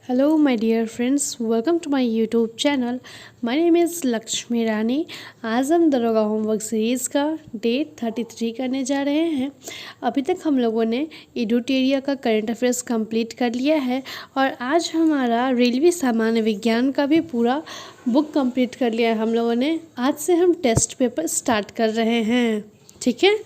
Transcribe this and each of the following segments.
Hello, my dear friends. Welcome to my YouTube channel. My name is Lakshmi रानी। आज हम दरोगा homework series का day 33 करने जा रहे हैं। अभी तक हम लोगों ने एडुटेरिया का करंट अफेयर्स कंप्लीट कर लिया है और आज हमारा रेलवे सामान्य विज्ञान का भी पूरा बुक कंप्लीट कर लिया है हम लोगों ने। आज से हम टेस्ट पेपर स्टार्ट कर रहे हैं, ठीक है।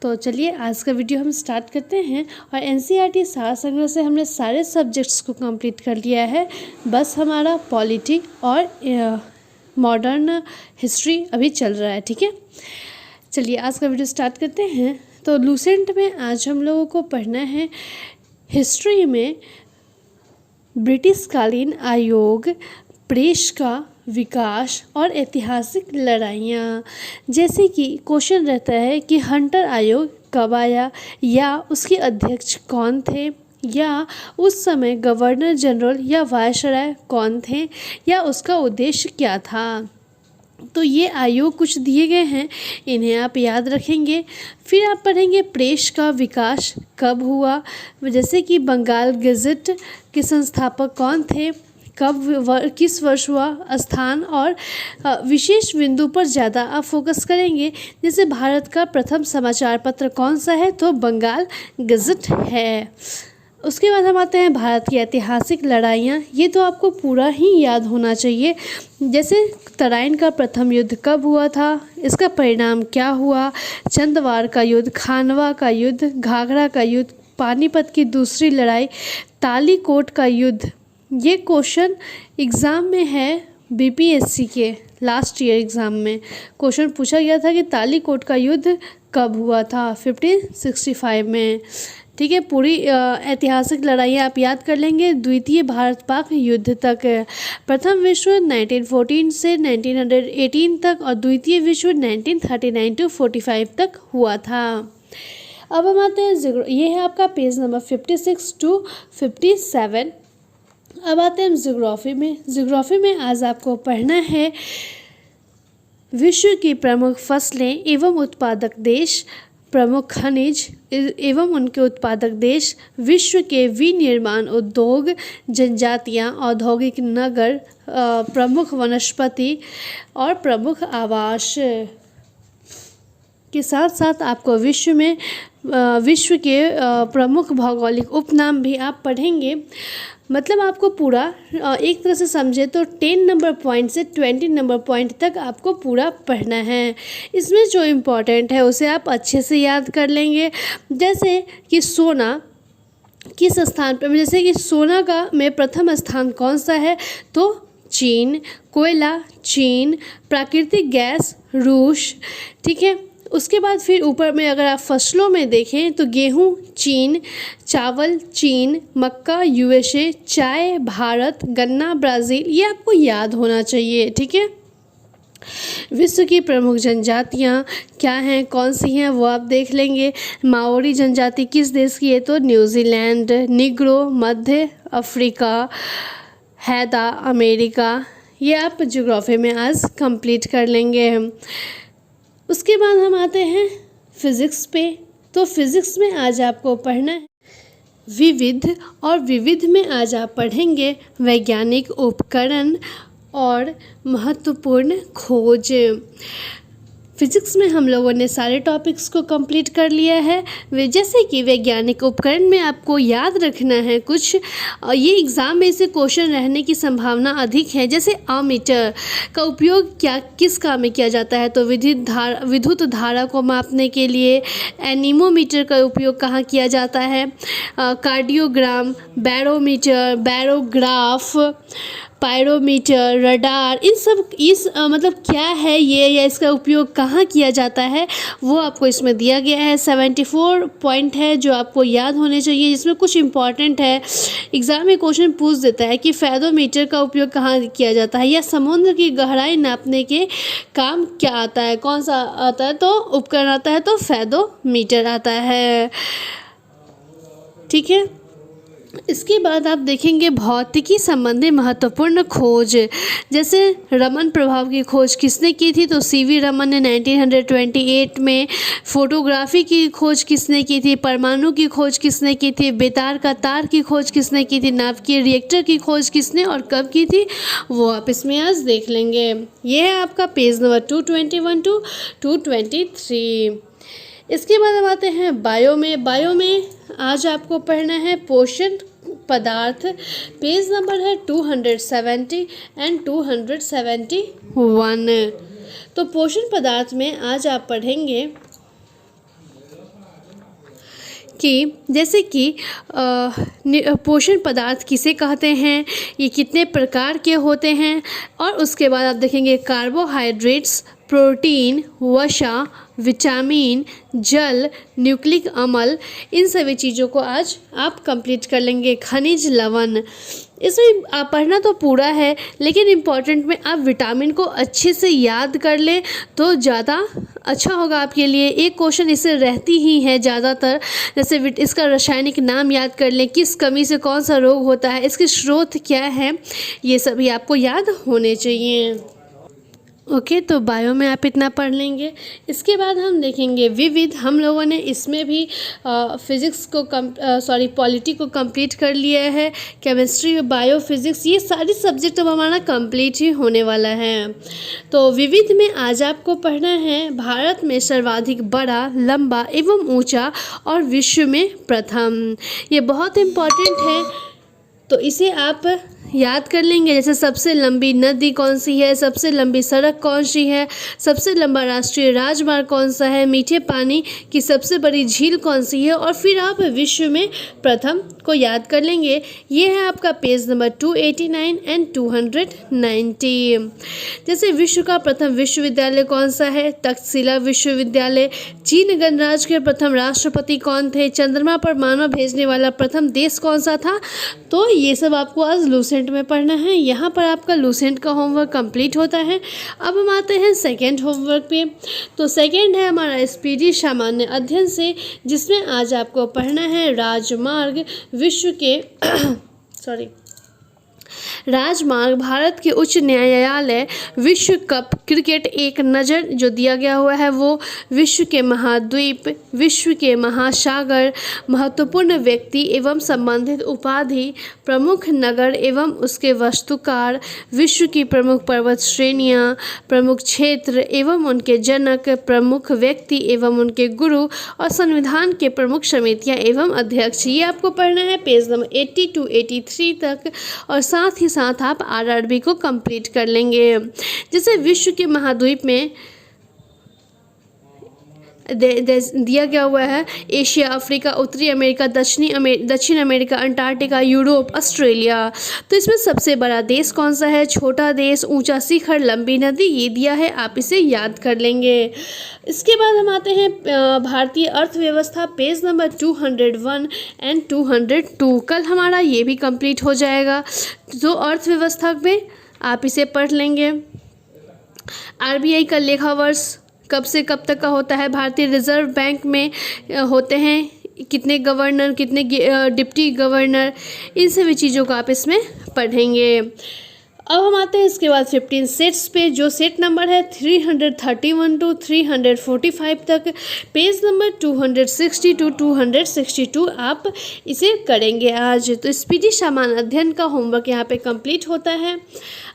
तो चलिए आज का वीडियो हम स्टार्ट करते हैं। और एनसीईआरटी सार संग्रह से हमने सारे सब्जेक्ट्स को कंप्लीट कर लिया है, बस हमारा पॉलिटी और मॉडर्न हिस्ट्री अभी चल रहा है, ठीक है। चलिए आज का वीडियो स्टार्ट करते हैं। तो लूसेंट में आज हम लोगों को पढ़ना है हिस्ट्री में ब्रिटिश कालीन आयोग, प्रेस का विकास और ऐतिहासिक लड़ाइयाँ। जैसे कि क्वेश्चन रहता है कि हंटर आयोग कब आया, या उसके अध्यक्ष कौन थे, या उस समय गवर्नर जनरल या वायसराय कौन थे, या उसका उद्देश्य क्या था। तो ये आयोग कुछ दिए गए हैं, इन्हें आप याद रखेंगे। फिर आप पढ़ेंगे प्रेस का विकास कब हुआ, जैसे कि बंगाल गज़ेट के संस्थापक कौन थे, कब किस वर्ष हुआ, स्थान और विशेष बिंदु पर ज़्यादा आप फोकस करेंगे। जैसे भारत का प्रथम समाचार पत्र कौन सा है, तो बंगाल गज़ेट है। उसके बाद हम आते हैं भारत की ऐतिहासिक लड़ाइयाँ। ये तो आपको पूरा ही याद होना चाहिए। जैसे तराइन का प्रथम युद्ध कब हुआ था, इसका परिणाम क्या हुआ, चंदवार का युद्ध, खानवा का युद्ध, घाघरा का युद्ध, पानीपत की दूसरी लड़ाई, तालीकोट का युद्ध। ये क्वेश्चन एग्ज़ाम में है, बीपीएससी के लास्ट ईयर एग्ज़ाम में क्वेश्चन पूछा गया था कि तालीकोट का युद्ध कब हुआ था, 1565 में, ठीक है। पूरी ऐतिहासिक लड़ाइयाँ आप याद कर लेंगे। द्वितीय भारत पाक युद्ध तक, प्रथम विश्व 1914 से 1918 तक और द्वितीय विश्व 1939 to 45 तक हुआ था। अब हम आते हैं, ये है आपका पेज नंबर 56 to 57। अब आते हैं हम ज्योग्राफी में। ज्योग्राफी में आज आपको पढ़ना है विश्व की प्रमुख फसलें एवं उत्पादक देश, प्रमुख खनिज एवं उनके उत्पादक देश, विश्व के विनिर्माण उद्योग, जनजातियां, औद्योगिक नगर, प्रमुख वनस्पति और प्रमुख आवास के साथ साथ आपको विश्व के प्रमुख भौगोलिक उपनाम भी आप पढ़ेंगे। मतलब आपको पूरा एक तरह से समझे तो 10 नंबर पॉइंट से 20 नंबर पॉइंट तक आपको पूरा पढ़ना है। इसमें जो इम्पोर्टेंट है उसे आप अच्छे से याद कर लेंगे। जैसे कि सोना किस स्थान पर, जैसे कि सोना का में प्रथम स्थान कौन सा है, तो चीन, कोयला चीन, प्राकृतिक गैस रूस, ठीक है। उसके बाद फिर ऊपर में अगर आप फसलों में देखें तो गेहूं चीन, चावल चीन, मक्का यूएसए, चाय भारत, गन्ना ब्राज़ील। ये आपको याद होना चाहिए, ठीक है। विश्व की प्रमुख जनजातियाँ क्या हैं, कौन सी हैं, वो आप देख लेंगे। माओरी जनजाति किस देश की है, तो न्यूजीलैंड। निग्रो मध्य अफ्रीका, हैदा अमेरिका। ये आप ज्योग्राफी में आज कंप्लीट कर लेंगे। उसके बाद हम आते हैं फिज़िक्स पे। तो फिज़िक्स में आज आपको पढ़ना है विविध, और विविध में आज आप पढ़ेंगे वैज्ञानिक उपकरण और महत्वपूर्ण खोज। फिज़िक्स में हम लोगों ने सारे टॉपिक्स को कंप्लीट कर लिया है। वे जैसे कि वैज्ञानिक उपकरण में आपको याद रखना है कुछ, ये एग्ज़ाम में से क्वेश्चन रहने की संभावना अधिक है। जैसे अमीटर का उपयोग किस काम में किया जाता है, तो विद्युत धारा को मापने के लिए। एनीमोमीटर का उपयोग कहाँ किया जाता है, cardiogram, barometer, barograph, pyrometer, radar, मतलब क्या है ये, या इसका उपयोग कहाँ किया जाता है, वो आपको इसमें दिया गया है। 74 पॉइंट है जो आपको याद होने चाहिए, जिसमें कुछ इंपॉर्टेंट है। एग्ज़ाम में क्वेश्चन पूछ देता है कि फेदोमीटर का उपयोग कहाँ किया जाता है, या समुद्र की गहराई नापने के काम क्या आता है, कौन सा आता है, तो उपकरण आता है, तो फेदोमीटर आता है, ठीक है। इसके बाद आप देखेंगे भौतिकी संबंधी महत्वपूर्ण खोज, जैसे रमन प्रभाव की खोज किसने की थी, तो सीवी रमन ने 1928 में। फोटोग्राफी की खोज किसने की थी, परमाणु की खोज किसने की थी, बेतार का तार की खोज किसने की थी, नाभिकीय रिएक्टर की खोज किसने और कब की थी, वो आप इसमें आज देख लेंगे। ये है आपका पेज नंबर 221 टू 223। इसके बाद हम आते हैं बायो में आज आपको पढ़ना है पोषण पदार्थ। पेज नंबर है 270 एंड 271। तो पोषण पदार्थ में आज आप पढ़ेंगे कि जैसे कि पोषण पदार्थ किसे कहते हैं, ये कितने प्रकार के होते हैं, और उसके बाद आप देखेंगे कार्बोहाइड्रेट्स, प्रोटीन, वसा, विटामिन, जल, न्यूक्लिक अम्ल, इन सभी चीज़ों को आज आप कंप्लीट कर लेंगे। खनिज लवण, इसमें आप पढ़ना तो पूरा है, लेकिन इम्पॉर्टेंट में आप विटामिन को अच्छे से याद कर लें तो ज़्यादा अच्छा होगा आपके लिए। एक क्वेश्चन इससे रहती ही है ज़्यादातर, जैसे इसका रासायनिक नाम याद कर लें, किस कमी से कौन सा रोग होता है, इसके स्रोत क्या है, ये सभी आपको याद होने चाहिए। ओके, तो बायो में आप इतना पढ़ लेंगे। इसके बाद हम देखेंगे विविध। हम लोगों ने इसमें भी फिज़िक्स को पॉलिटी को कंप्लीट कर लिया है। केमिस्ट्री, बायो, फिज़िक्स, ये सारी सब्जेक्ट अब हमारा कंप्लीट ही होने वाला है। तो विविध में आज आपको पढ़ना है भारत में सर्वाधिक बड़ा, लंबा एवं ऊंचा और विश्व में प्रथम। ये बहुत इम्पॉर्टेंट है, तो इसे आप याद कर लेंगे। जैसे सबसे लंबी नदी कौन सी है, सबसे लंबी सड़क कौन सी है, सबसे लंबा राष्ट्रीय राजमार्ग कौन सा है, मीठे पानी की सबसे बड़ी झील कौन सी है, और फिर आप विश्व में प्रथम को याद कर लेंगे। ये है आपका पेज नंबर 289 एंड 290। जैसे विश्व का प्रथम विश्वविद्यालय कौन सा है, तक्षशिला विश्वविद्यालय। चीन गणराज्य के प्रथम राष्ट्रपति कौन थे, चंद्रमा पर मानव भेजने वाला प्रथम देश कौन सा था। तो ये सब आपको आज लूसेंट में पढ़ना है। यहाँ पर आपका लूसेंट का होमवर्क कंप्लीट होता है। अब हम आते हैं सेकेंड होमवर्क पे। तो सेकेंड है हमारा स्पीडी सामान्य अध्ययन से, जिसमें आज आपको पढ़ना है राजमार्ग विश्व के राजमार्ग, भारत के उच्च न्यायालय, विश्व कप क्रिकेट, एक नज़र जो दिया गया हुआ है वो, विश्व के महाद्वीप, विश्व के महासागर, महत्वपूर्ण व्यक्ति एवं संबंधित उपाधि, प्रमुख नगर एवं उसके वास्तुकार, विश्व की प्रमुख पर्वत श्रेणियाँ, प्रमुख क्षेत्र एवं उनके जनक, प्रमुख व्यक्ति एवं उनके गुरु, और संविधान के प्रमुख समितियाँ एवं अध्यक्ष। ये आपको पढ़ना है पेज नंबर 80 टू 83 तक, और साथ ही साथ आप आरआरबी को कंप्लीट कर लेंगे। जैसे विश्व के महाद्वीप में दिया गया हुआ है एशिया, अफ्रीका, उत्तरी अमेरिका, दक्षिण अमेरिका, अंटार्कटिका, यूरोप, ऑस्ट्रेलिया। तो इसमें सबसे बड़ा देश कौन सा है, छोटा देश, ऊंचा शिखर, लंबी नदी, ये दिया है, आप इसे याद कर लेंगे। इसके बाद हम आते हैं भारतीय अर्थव्यवस्था, पेज नंबर 201 एंड 202। कल हमारा ये भी कंप्लीट हो जाएगा। तो अर्थव्यवस्था में आप इसे पढ़ लेंगे। आरबीआई का लेखा वर्ष कब से कब तक का होता है, भारतीय रिजर्व बैंक में होते हैं कितने गवर्नर, कितने डिप्टी गवर्नर, इन सभी चीज़ों को आप इसमें पढ़ेंगे। अब हम आते हैं इसके बाद 15 सेट्स पे, जो सेट नंबर है 331 टू 345 तक, पेज नंबर 260 टू 262 आप इसे करेंगे आज। तो स्पीडी सामान्य अध्ययन का होमवर्क यहाँ पे कंप्लीट होता है।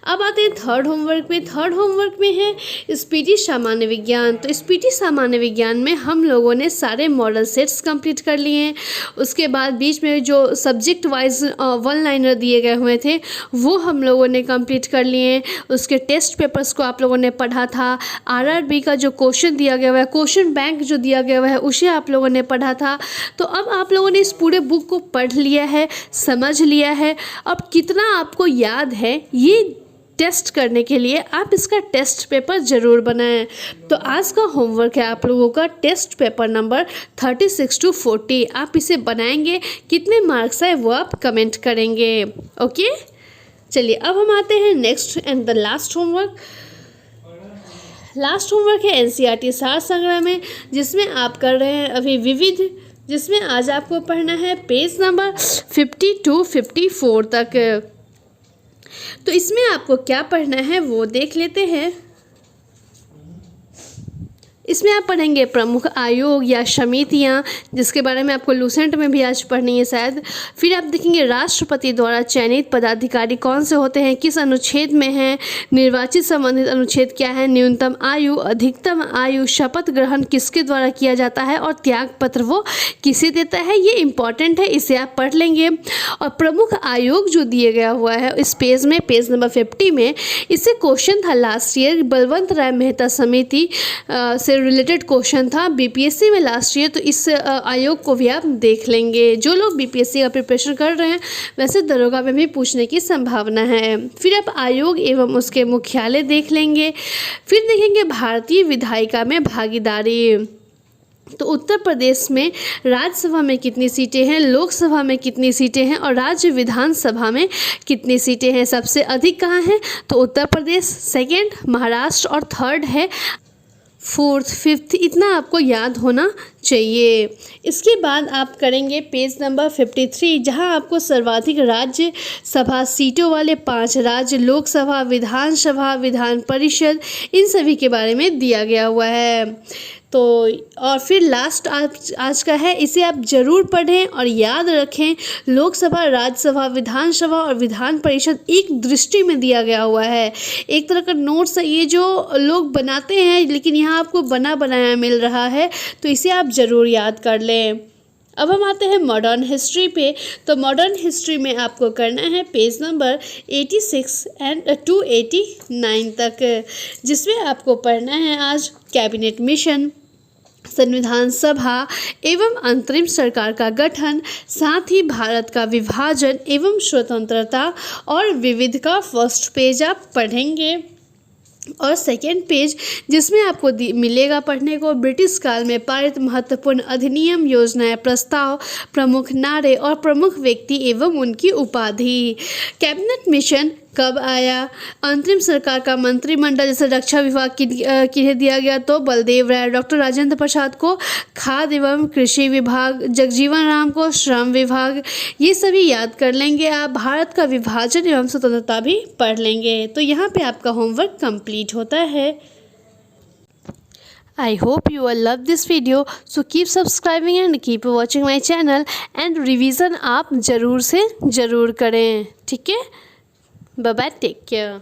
अब आते हैं थर्ड होमवर्क पे। थर्ड होमवर्क में है स्पीडी सामान्य विज्ञान। तो स्पीडी सामान्य विज्ञान में हम लोगों ने सारे मॉडल सेट्स कंप्लीट कर लिए हैं। उसके बाद बीच में जो सब्जेक्ट वाइज वन लाइनर दिए गए हुए थे वो हम लोगों ने कंप्लीट कर लिए हैं। उसके टेस्ट पेपर्स को आप लोगों ने पढ़ा था। आरआरबी का जो क्वेश्चन दिया गया हुआ है, क्वेश्चन बैंक जो दिया गया हुआ है, उसे आप लोगों ने पढ़ा था। तो अब आप लोगों ने इस पूरे बुक को पढ़ लिया है, समझ लिया है। अब कितना आपको याद है ये टेस्ट करने के लिए आप इसका टेस्ट पेपर ज़रूर बनाएं। तो आज का होमवर्क है आप लोगों का टेस्ट पेपर नंबर 36 टू 40। आप इसे बनाएंगे, कितने मार्क्स आए वो आप कमेंट करेंगे। ओके, चलिए अब हम आते हैं next and the last homework. Last homework है एनसीईआरटी सार संग्रह में, जिसमें आप कर रहे हैं अभी विविध जिसमें आज आपको पढ़ना है पेज नंबर 50 to 54 तक। तो इसमें आपको क्या पढ़ना है वो देख लेते हैं। इसमें आप पढ़ेंगे प्रमुख आयोग या समितियां, जिसके बारे में आपको लूसेंट में भी आज पढ़नी है शायद। फिर आप देखेंगे राष्ट्रपति द्वारा चयनित पदाधिकारी कौन से होते हैं, किस अनुच्छेद में हैं, निर्वाचित संबंधित अनुच्छेद क्या है, न्यूनतम आयु, अधिकतम आयु, शपथ ग्रहण किसके द्वारा किया जाता है और त्याग पत्र वो किसे देता है, ये इंपॉर्टेंट है, इसे आप पढ़ लेंगे। और प्रमुख आयोग जो दिया गया हुआ है इस पेज में, पेज नंबर 50 में, इससे क्वेश्चन था लास्ट ईयर, बलवंत राय मेहता समिति से रिलेटेड क्वेश्चन था बीपीएससी में लास्ट ईयर। तो इस आयोग को भी आप देख लेंगे। जो लोग बीपीएससी का प्रिपरेशन कर रहे हैं वैसे दरोगा में भी पूछने की संभावना है। फिर आप आयोग एवं उसके मुख्यालय देख लेंगे। फिर देखेंगे भारतीय विधायिका में भागीदारी। तो उत्तर प्रदेश में राज्यसभा में कितनी सीटें हैं, लोकसभा में कितनी सीटें हैं और राज्य विधानसभा में कितनी सीटें हैं, सबसे अधिक कहाँ हैं, तो उत्तर प्रदेश, सेकेंड महाराष्ट्र और थर्ड है फोर्थ, फिफ्थ, इतना आपको याद होना चाहिए। इसके बाद आप करेंगे पेज नंबर 53, जहां आपको सर्वाधिक राज्यसभा सीटों वाले 5 राज्य, लोकसभा, विधानसभा, विधान परिषद, इन सभी के बारे में दिया गया हुआ है। तो और फिर लास्ट आज का है, इसे आप ज़रूर पढ़ें और याद रखें। लोकसभा, राज्यसभा, विधानसभा और विधान परिषद एक दृष्टि में दिया गया हुआ है, एक तरह का नोट्स है ये जो लोग बनाते हैं, लेकिन यहाँ आपको बना बनाया मिल रहा है, तो इसे आप ज़रूर याद कर लें। अब हम आते हैं मॉडर्न हिस्ट्री पे। तो मॉडर्न हिस्ट्री में आपको करना है पेज नंबर 86 एंड 289 तक, जिसमें आपको पढ़ना है आज कैबिनेट मिशन, संविधान सभा एवं अंतरिम सरकार का गठन, साथ ही भारत का विभाजन एवं स्वतंत्रता और विविध का फर्स्ट पेज आप पढ़ेंगे। और सेकेंड पेज जिसमें आपको मिलेगा पढ़ने को ब्रिटिश काल में पारित महत्वपूर्ण अधिनियम, योजनाएं, प्रस्ताव, प्रमुख नारे और प्रमुख व्यक्ति एवं उनकी उपाधि। कैबिनेट मिशन कब आया, अंतरिम सरकार का मंत्रिमंडल, जैसे रक्षा विभाग किन्हें दिया गया, तो बलदेव राय, डॉक्टर राजेंद्र प्रसाद को खाद्य एवं कृषि विभाग, जगजीवन राम को श्रम विभाग, ये सभी याद कर लेंगे आप। भारत का विभाजन एवं स्वतंत्रता भी पढ़ लेंगे। तो यहाँ पे आपका होमवर्क कंप्लीट होता है। I hope you all love this video, so keep subscribing and keep watching my channel and revision आप ज़रूर से ज़रूर करें, ठीक है। Bye bye, take care.